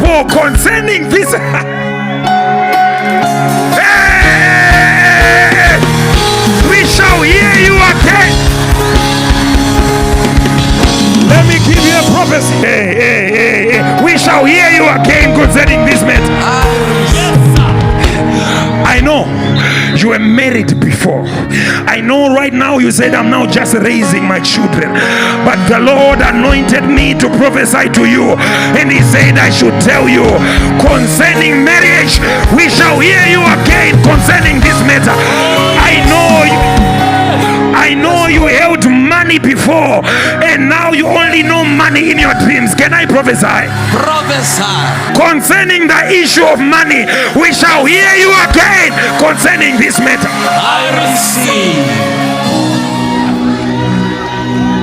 Paul concerning this. We shall hear you again. Let me give you a prophecy. We shall hear you again concerning this matter. I know you were married before. I know right now you said, I'm now just raising my children. But the Lord anointed me to prophesy to you. And he said I should tell you concerning marriage, we shall hear you again concerning this matter. I know you held money before, and now you only know money in your dreams. Can I prophesy? Prophesy. Concerning the issue of money, we shall hear you again concerning this matter. I receive.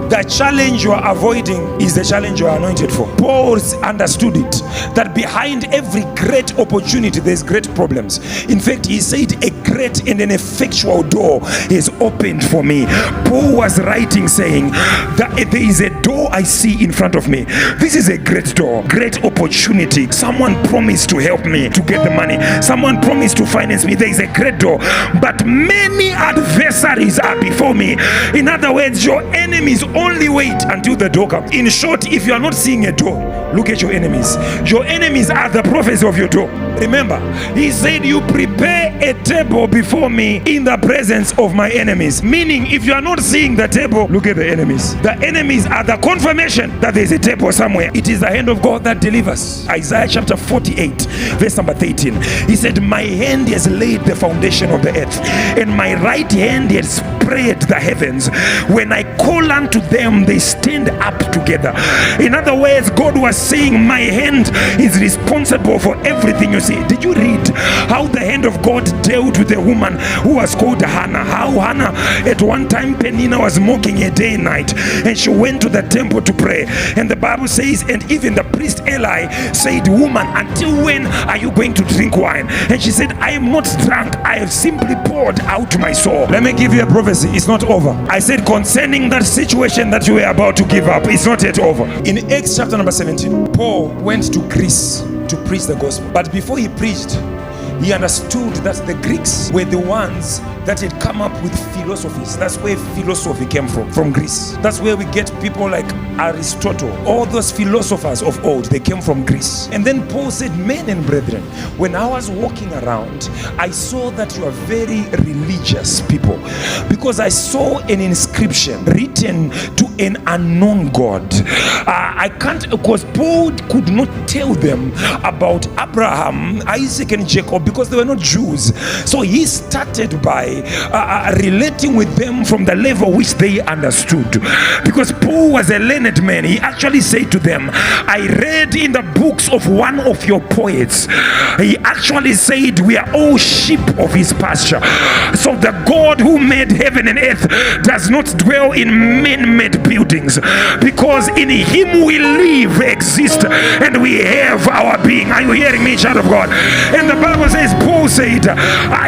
The challenge you are avoiding is the challenge you are anointed for. Paul understood it, that behind every great opportunity there's great problems. In fact, he said a great and an effectual door is opened for me. Paul was writing saying that there is a door I see in front of me. This is a great door, great opportunity. Someone promised to help me to get the money. Someone promised to finance me. There is a great door, but many adversaries are before me. In other words, your enemies only wait until the door comes. In short, if you are not seeing a door, look at your enemies. Your enemies are the prophets of your door. Remember, he said, you prepare a table before me in the presence of my enemies. Meaning, if you are not seeing the table, look at the enemies. The enemies are the confirmation that there is a table somewhere. It is the hand of God that delivers. Isaiah chapter 48 verse number 13. He said, my hand has laid the foundation of the earth, and my right hand has spread the heavens. When I call unto them, they stand up together. In other words, God was saying, my hand is responsible for everything you see. Did you read how the hand of God dealt with a woman who was called Hannah? How Hannah, at one time, Penina was mocking her day and night, and she went to the temple to pray. And the Bible says, and even the priest Eli said, woman, until when are you going to drink wine? And she said, I am not drunk. I have simply poured out my soul. Let me give you a prophecy. It's not over. I said concerning that situation that you were about to give up, it's not yet over. In Acts chapter number 17, Paul went to Greece to preach the gospel. But before he preached, he understood that the Greeks were the ones that had come up with philosophies. That's where philosophy came from Greece. That's where we get people like Aristotle. All those philosophers of old, they came from Greece. And then Paul said, men and brethren, when I was walking around, I saw that you are very religious people, because I saw an inscription written to an unknown God. I can't, because Paul could not tell them about Abraham, Isaac, and Jacob, because they were not Jews. So he started by relating with them from the level which they understood. Because Paul was a learned man, he actually said to them, I read in the books of one of your poets, he actually said, we are all sheep of his pasture. So the God who made heaven and earth does not dwell in man-made buildings, because in him we live, exist, and we have our being. Are you hearing me, child of God? And the Bible says, Paul said,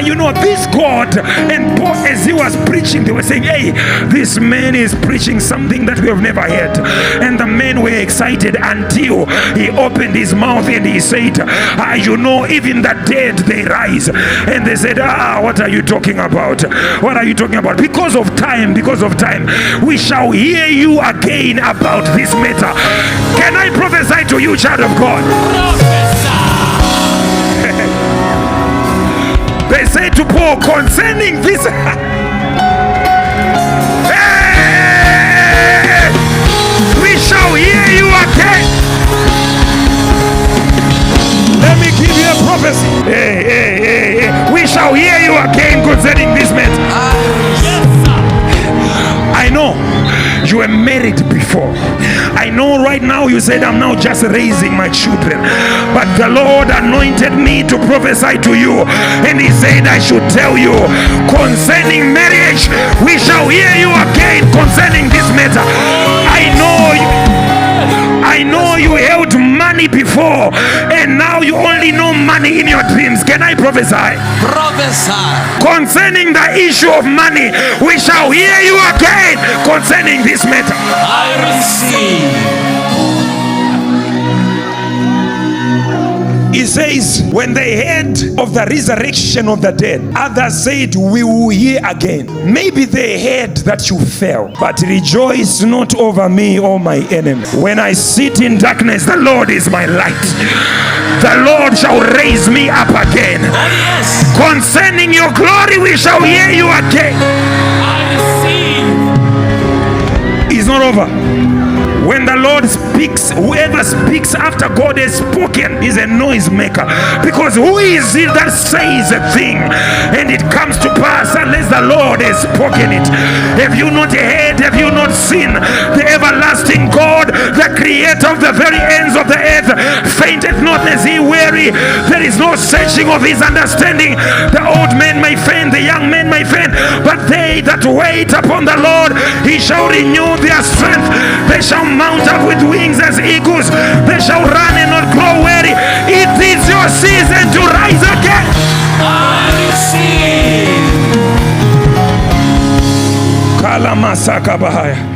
you know, this God, and Paul, as he was preaching, they were saying, hey, this man is preaching something that we have never heard. And the men were excited until he opened his mouth and he said, you know, even the dead, they rise. And they said, what are you talking about? What are you talking about? Because of time, we shall hear you again about this matter. Can I prophesy to you, child of God? They say to Paul concerning this, we shall hear you again. Let me give you a prophecy. We shall hear you again concerning this matter. I know you were married before. I know right now you said, I'm now just raising my children. But the Lord anointed me to prophesy to you. And he said I should tell you concerning marriage, we shall hear you again concerning this matter. I know you held money before, and now you only know money in your dreams. Can I prophesy? Prophesy. Concerning the issue of money, we shall hear you again concerning this matter. I receive. He says, when they heard of the resurrection of the dead, others said, we will hear again. Maybe they heard that you fell, but rejoice not over me, O my enemy. When I sit in darkness, the Lord is my light. The Lord shall raise me up again. Oh, yes. Concerning your glory, we shall hear you again. I receive. It's not over. When the Lord speaks, whoever speaks after God has spoken is a noise maker. Because who is it that says a thing and it comes to pass unless the Lord has spoken it? Have you not heard? Have you not seen? The everlasting God, the creator of the very ends of the earth, fainteth not as he weary. There is no searching of his understanding. The old man may faint, the young man may faint, but they that wait upon the Lord, he shall renew their strength. They shall mount up with wings as eagles. They shall run and not grow weary. It is your season to rise again. I receive. Kalamasaka bahaya.